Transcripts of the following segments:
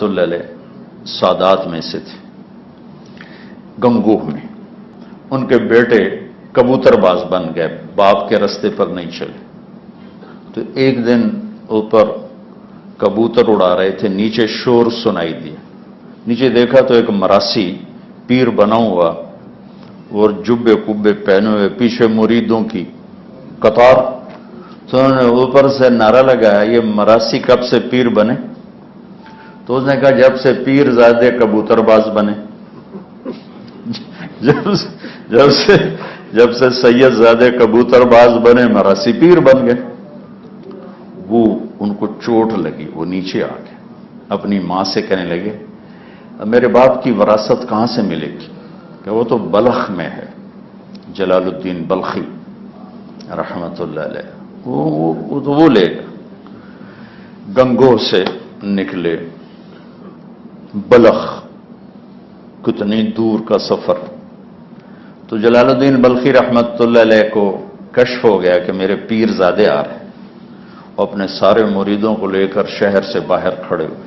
اللہ علیہ سادات میں سے تھے، گنگوہ میں۔ ان کے بیٹے کبوتر باز بن گئے، باپ کے رستے پر نہیں چلے۔ تو ایک دن اوپر کبوتر اڑا رہے تھے، نیچے شور سنائی دیا، نیچے دیکھا تو ایک مراسی پیر بنا ہوا اور جبے کبے پہنے ہوئے، پیچھے مریدوں کی قطار۔ تو انہوں نے اوپر سے نعرہ لگایا، یہ مراسی کب سے پیر بنے؟ تو اس نے کہا جب سے پیر زادے کبوتر باز بنے، جب سے سید زادے کبوتر باز بنے مراسی پیر بن گئے۔ وہ ان کو چوٹ لگی، وہ نیچے آ گئے، اپنی ماں سے کہنے لگے میرے باپ کی وراثت کہاں سے ملے گی؟ کہ وہ تو بلخ میں ہے، جلال الدین بلخی رحمت اللہ علیہ، وہ لے گا۔ گنگوہ سے نکلے، بلخ کتنی دور کا سفر۔ تو جلال الدین بلخی رحمت اللہ علیہ کو کشف ہو گیا کہ میرے پیر زادے آ رہے ہیں، اپنے سارے مریدوں کو لے کر شہر سے باہر کھڑے ہوئے،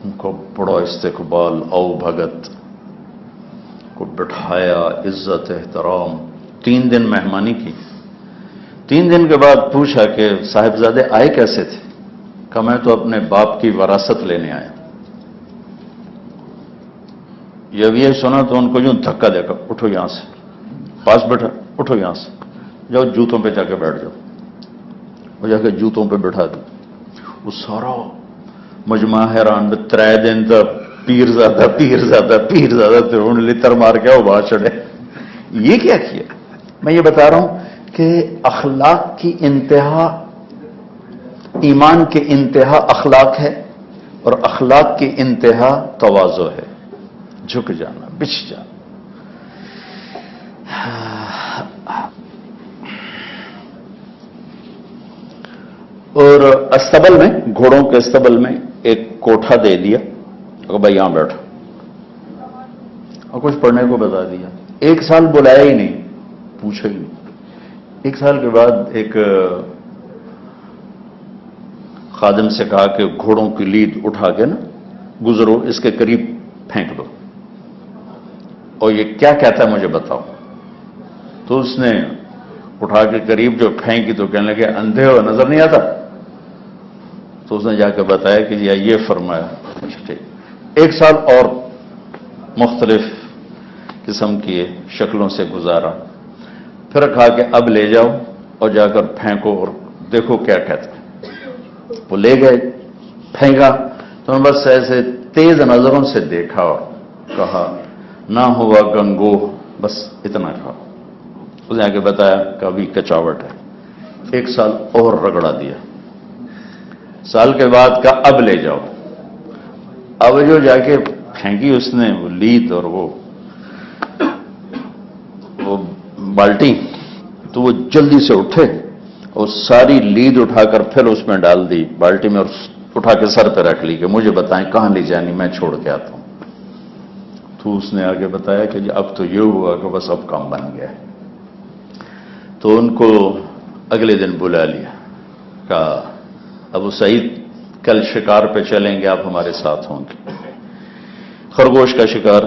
ان کو بڑا استقبال، او بھگت کو بٹھایا، عزت احترام، 3 دن مہمانی کی۔ 3 دن کے بعد پوچھا کہ صاحبزادے آئے کیسے تھے؟ کہ میں تو اپنے باپ کی وراثت لینے آیا۔ جب یہ سنا تو ان کو یوں دھکا دے کر اٹھو یہاں سے، پاس بیٹھا، اٹھو یہاں سے، جاؤ جوتوں پہ جا کے بیٹھ جاؤ۔ وہ جا کے جوتوں پہ بٹھا دی۔ وہ سارا مجمع حیران، 3 دن تک پیر زادہ پیر زادہ پیر زادہ، پھر انہوں نے لتر مار کے وہ باہر چڑھے۔ یہ کیا کیا؟ میں یہ بتا رہا ہوں کہ اخلاق کی انتہا، ایمان کی انتہا اخلاق ہے، اور اخلاق کی انتہا تواضع ہے، جھک جانا، بچھ جانا۔ اور استبل میں، گھوڑوں کے استبل میں ایک کوٹھا دے دیا کہ بھائی یہاں بیٹھو، اور کچھ پڑھنے کو بتا دیا۔ 1 سال بلایا ہی نہیں، پوچھا ہی نہیں۔ 1 سال کے بعد ایک خادم سے کہا کہ گھوڑوں کی لید اٹھا کے نا گزرو، اس کے قریب پھینک دو، اور یہ کیا کہتا ہے مجھے بتاؤ۔ تو اس نے اٹھا کے قریب جو پھینکی تو کہنے لگے اندھے ہو نظر نہیں آتا؟ تو اس نے جا کے بتایا کہ یہ فرمایا۔ ٹھیک، 1 سال اور مختلف قسم کی شکلوں سے گزارا، پھر کہا کہ اب لے جاؤ اور جا کر پھینکو اور دیکھو کیا کہتا ہے۔ وہ لے گئے، پھینکا تو نے بس ایسے تیز نظروں سے دیکھا اور کہا نہ ہوا گنگوہ، بس اتنا کہا۔ اس نے آگے بتایا کہ ابھی کچاوٹ ہے۔ 1 سال اور رگڑا دیا۔ سال کے بعد کا اب لے جاؤ۔ اب جو جا کے پھینکی اس نے وہ لید اور وہ بالٹی، تو وہ جلدی سے اٹھے اور ساری لید اٹھا کر پھر اس میں ڈال دی بالٹی میں، اور اٹھا کے سر پہ رکھ لی کہ مجھے بتائیں کہاں لے جانی، میں چھوڑ کے آتا ہوں۔ تو اس نے آگے بتایا کہ اب تو یہ ہوا کہ بس اب کام بن گیا۔ تو ان کو اگلے دن بلا لیا، کہا ابو سعید کل شکار پہ چلیں گے، آپ ہمارے ساتھ ہوں گے۔ خرگوش کا شکار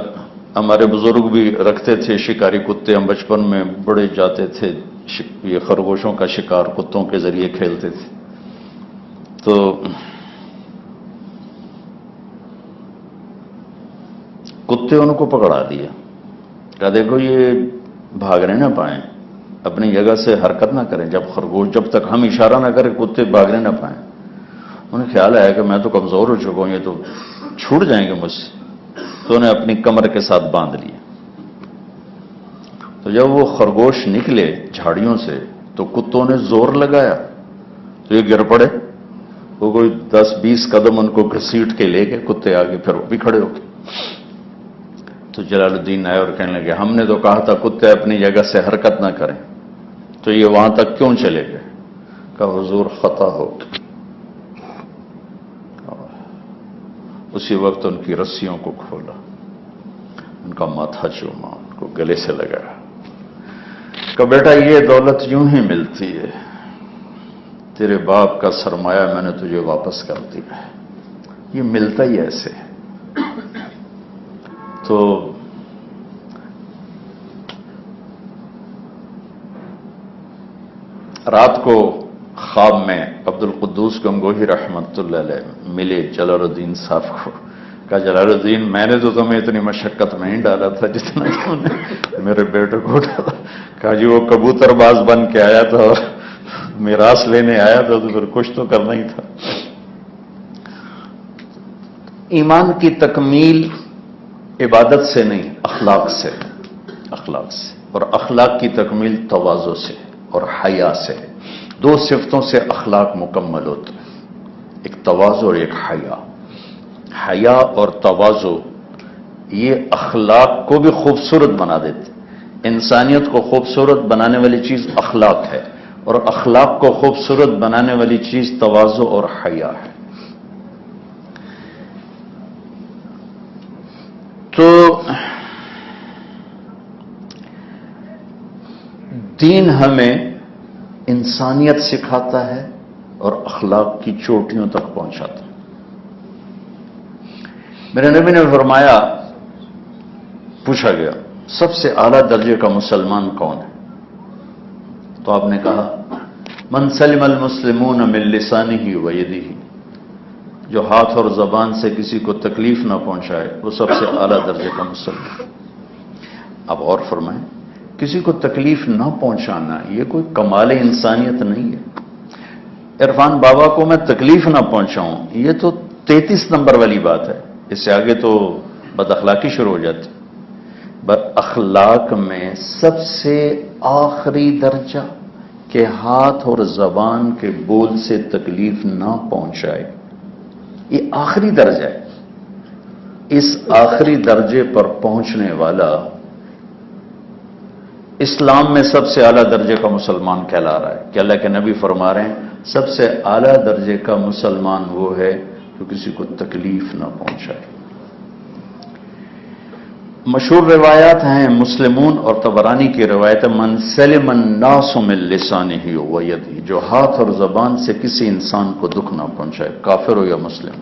ہمارے بزرگ بھی رکھتے تھے، شکاری کتے، ہم بچپن میں بڑے جاتے تھے، یہ خرگوشوں کا شکار کتوں کے ذریعے کھیلتے تھے۔ تو کتے ان کو پکڑا دیا، کہا دیکھو یہ بھاگنے نہ پائیں، اپنی جگہ سے حرکت نہ کریں، جب تک ہم اشارہ نہ کریں کتے بھاگنے نہ پائیں۔ انہیں خیال آیا کہ میں تو کمزور ہو چکا ہوں، یہ تو چھوٹ جائیں گے مجھ سے، تو انہیں اپنی کمر کے ساتھ باندھ لیا۔ تو جب وہ خرگوش نکلے جھاڑیوں سے تو کتوں نے زور لگایا تو یہ گر پڑے۔ وہ کوئی 10-20 قدم ان کو گھسیٹ کے لے گئے کتے آگے، پھر وہ بھی کھڑے ہو گئے۔ تو جلال الدین آئے اور کہنے لگے ہم نے تو کہا تھا کتے اپنی جگہ سے حرکت نہ کریں، تو یہ وہاں تک کیوں چلے گئے؟ کہ حضور خطا ہو گئی۔ اسی وقت ان کی رسیوں کو کھولا، ان کا ماتھا چوما، ان کو گلے سے لگایا کہ بیٹا یہ دولت یوں ہی ملتی ہے، تیرے باپ کا سرمایہ میں نے تجھے واپس کر دیا ہے، یہ ملتا ہی ایسے ہے. تو رات کو خواب میں عبد القدوس گنگوہی رحمت اللہ علیہ ملے جلال الدین صاحب کو. کہا جلال الدین میں نے تو تمہیں اتنی مشقت میں ہی ڈالا تھا جتنا تم نے میرے بیٹے کو ڈالا. کہا جی وہ کبوتر باز بن کے آیا تھا اور میراث لینے آیا تھا تو پھر کچھ تو کرنا ہی تھا. ایمان کی تکمیل عبادت سے نہیں اخلاق سے، اخلاق سے. اور اخلاق کی تکمیل تواضع سے اور حیا سے. دو صفتوں سے اخلاق مکمل ہوتے ہیں، ایک تواضع اور ایک حیا. حیا اور تواضع یہ اخلاق کو بھی خوبصورت بنا دیتے. انسانیت کو خوبصورت بنانے والی چیز اخلاق ہے، اور اخلاق کو خوبصورت بنانے والی چیز تواضع اور حیا ہے. تو دین ہمیں انسانیت سکھاتا ہے اور اخلاق کی چوٹیوں تک پہنچاتا ہے. میرے نبی نے فرمایا، پوچھا گیا سب سے اعلیٰ درجے کا مسلمان کون ہے؟ تو آپ نے کہا من سلم المسلمون من لسانہ و یدہ، جو ہاتھ اور زبان سے کسی کو تکلیف نہ پہنچائے وہ سب سے اعلیٰ درجے کا مسلمان. اب اور فرمائیں، کسی کو تکلیف نہ پہنچانا یہ کوئی کمال انسانیت نہیں ہے. عرفان بابا کو میں تکلیف نہ پہنچاؤں یہ تو 33 نمبر والی بات ہے. اس سے آگے تو بد اخلاقی شروع ہو جاتی. بد اخلاق میں سب سے آخری درجہ کہ ہاتھ اور زبان کے بول سے تکلیف نہ پہنچائے، یہ آخری درجہ ہے. اس آخری درجے پر پہنچنے والا اسلام میں سب سے اعلیٰ درجے کا مسلمان کہلا رہا ہے. کہ اللہ کے نبی فرما رہے ہیں سب سے اعلیٰ درجے کا مسلمان وہ ہے جو کسی کو تکلیف نہ پہنچائے. مشہور روایات ہیں مسلمون اور طبرانی کی روایت من سلم الناس من لسانہ و یدہ، جو ہاتھ اور زبان سے کسی انسان کو دکھ نہ پہنچائے، کافر ہو یا مسلم.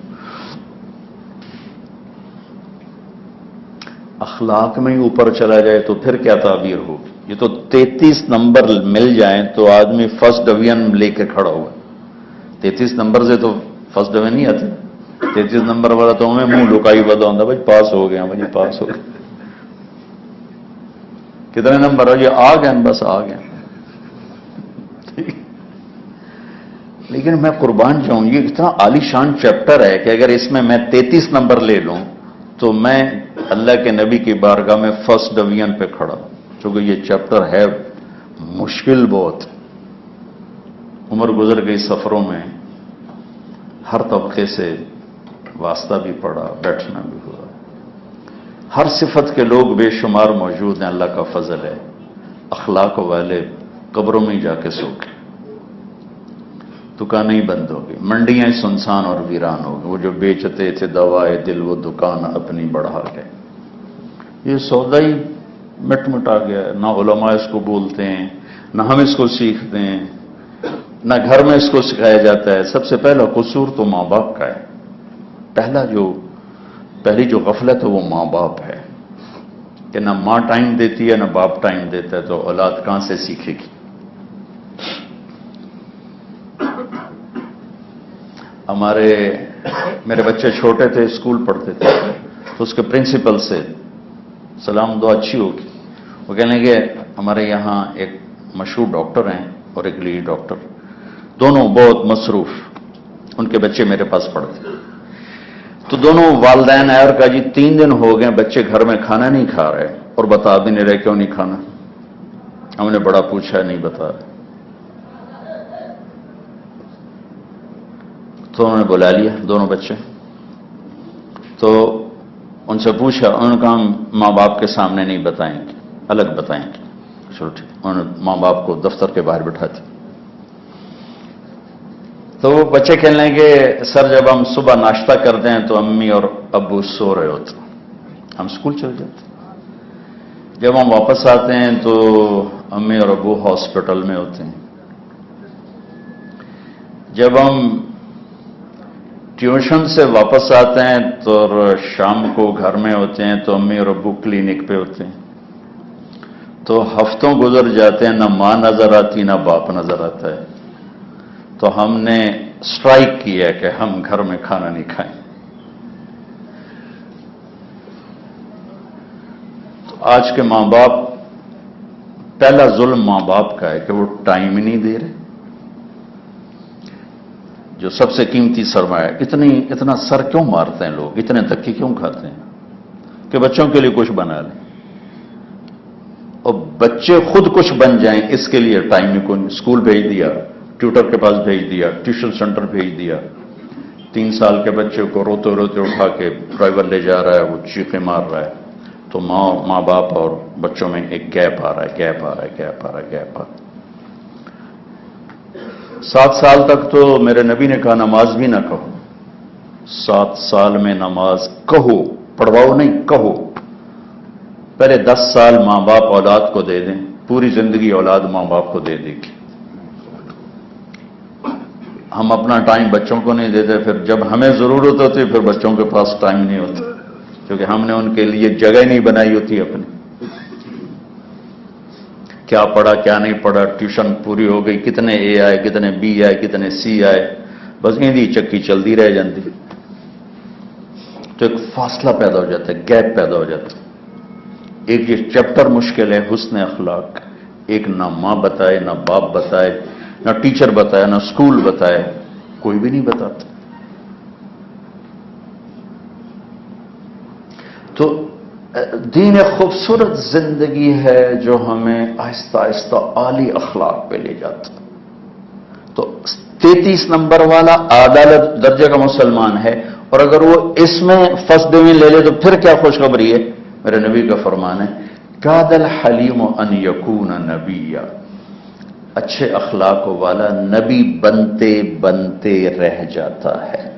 اخلاق میں ہی اوپر چلا جائے تو پھر کیا تعبیر ہوگی. یہ تو 33 نمبر مل جائیں تو آدمی فرسٹ ڈویژن لے کے کھڑا ہوا. 33 نمبر سے تو فرسٹ ڈویژن نہیں آتے. 33 نمبر والا تو ہمیں منہ لکائی بدا ہوتا بھائی پاس ہو گیا، بھائی پاس ہو گیا. کتنے نمبر ہو؟ یہ آ گئے، بس آ گئے. لیکن میں قربان جاؤں یہ اتنا عالی شان چیپٹر ہے کہ اگر اس میں 33 نمبر لے لوں تو میں اللہ کے نبی کی بارگاہ میں فرسٹ ڈویژن پہ کھڑا، چونکہ یہ چیپٹر ہے مشکل بہت. عمر گزر گئی سفروں میں، ہر طبقے سے واسطہ بھی پڑا، بیٹھنا بھی ہوا. ہر صفت کے لوگ بے شمار موجود ہیں، اللہ کا فضل ہے. اخلاق والے قبروں میں جا کے سو گئے، دکانیں ہی بند ہو گئی، منڈیاں سنسان اور ویران ہو گئی. وہ جو بیچتے تھے دوائے دل وہ دکان اپنی بڑھا گئے. یہ سودا ہی مٹ مٹا گیا. نہ علماء اس کو بولتے ہیں، نہ ہم اس کو سیکھتے ہیں، نہ گھر میں اس کو سکھایا جاتا ہے. سب سے پہلا قصور تو ماں باپ کا ہے. پہلی جو غفلت ہے وہ ماں باپ ہے کہ نہ ماں ٹائم دیتی ہے نہ باپ ٹائم دیتا ہے، تو اولاد کہاں سے سیکھے گی. میرے بچے چھوٹے تھے، اسکول پڑھتے تھے، تو اس کے پرنسپل سے سلام دعا اچھی ہوگی. وہ کہنے لگے ہمارے یہاں ایک مشہور ڈاکٹر ہیں اور ایک لیڈی ڈاکٹر، دونوں بہت مصروف. ان کے بچے میرے پاس پڑھتے، تو دونوں والدین آئے اور کہا جی 3 دن ہو گئے بچے گھر میں کھانا نہیں کھا رہے اور بتا بھی نہیں رہے کیوں نہیں کھانا. ہم نے بڑا پوچھا، نہیں بتا رہے. تو انہوں نے بلا لیا دونوں بچے، تو ان سے پوچھا، انہوں نے کہا ہم ماں باپ کے سامنے نہیں بتائیں گے، الگ بتائیں گے. چلو ٹھیک. انہوں نے ماں باپ کو دفتر کے باہر بٹھا دیا. تو وہ بچے کہنے لگے کہ سر جب ہم صبح ناشتہ کرتے ہیں تو امی اور ابو سو رہے ہوتے، ہم اسکول چل جاتے. جب ہم واپس آتے ہیں تو امی اور ابو ہاسپٹل میں ہوتے ہیں. جب ہم ٹیوشن سے واپس آتے ہیں تو شام کو گھر میں ہوتے ہیں تو امی اور ابو کلینک پہ ہوتے ہیں، تو ہفتوں گزر جاتے ہیں، نہ ماں نظر آتی نہ باپ نظر آتا ہے، تو ہم نے اسٹرائک کی ہے کہ ہم گھر میں کھانا نہیں کھائیں۔ تو آج کے ماں باپ، پہلا ظلم ماں باپ کا ہے کہ وہ ٹائم ہی نہیں دے رہے، جو سب سے قیمتی سرمایہ۔ اتنا سر کیوں مارتے ہیں لوگ، اتنے دھکے کیوں کھاتے ہیں کہ بچوں کے لیے کچھ بنا لیں، اور بچے خود کچھ بن جائیں اس کے لیے ٹائم ہی کوئی نہیں۔ اسکول بھیج دیا، ٹیوٹر کے پاس بھیج دیا، ٹیوشن سینٹر بھیج دیا، 3 سال کے بچے کو روتے روتے اٹھا کے ڈرائیور لے جا رہا ہے، وہ چیخیں مار رہا ہے، تو ماں باپ اور بچوں میں ایک گیپ آ رہا ہے، گیپ آ رہا ہے، گیپ آ رہا ہے، گیپ آ رہا ہے۔ 7 سال تک تو میرے نبی نے کہا نماز بھی نہ کہو، 7 سال میں نماز کہو، پڑھواؤ نہیں، کہو۔ پہلے 10 سال ماں باپ اولاد کو دے دیں، پوری زندگی اولاد ماں باپ کو دے دے گی۔ ہم اپنا ٹائم بچوں کو نہیں دیتے، پھر جب ہمیں ضرورت ہوتی پھر بچوں کے پاس ٹائم نہیں ہوتا، کیونکہ ہم نے ان کے لیے جگہ نہیں بنائی ہوتی اپنی۔ کیا پڑھا کیا نہیں پڑھا، ٹیوشن پوری ہو گئی، کتنے اے آئے، کتنے بی آئے، کتنے سی آئے، بس ایندی چکی چلتی رہ جاتی، تو ایک فاصلہ پیدا ہو جاتا ہے، گیپ پیدا ہو جاتا ہے۔ ایک یہ چیپٹر مشکل ہے حسن اخلاق، ایک نہ ماں بتائے، نہ باپ بتائے، نہ ٹیچر بتائے، نہ اسکول بتائے، کوئی بھی نہیں بتاتا۔ تو دین ایک خوبصورت زندگی ہے جو ہمیں آہستہ آہستہ اعلی اخلاق پہ لے جاتا۔ تو 33 نمبر والا اعلیٰ درجے کا مسلمان ہے، اور اگر وہ اس میں فرسٹ ڈویژن لے لے تو پھر کیا خوشخبری ہے؟ میرے نبی کا فرمان ہے، کاد الحلیم ان یکون نبیا، اچھے اخلاق والا نبی بنتے بنتے رہ جاتا ہے۔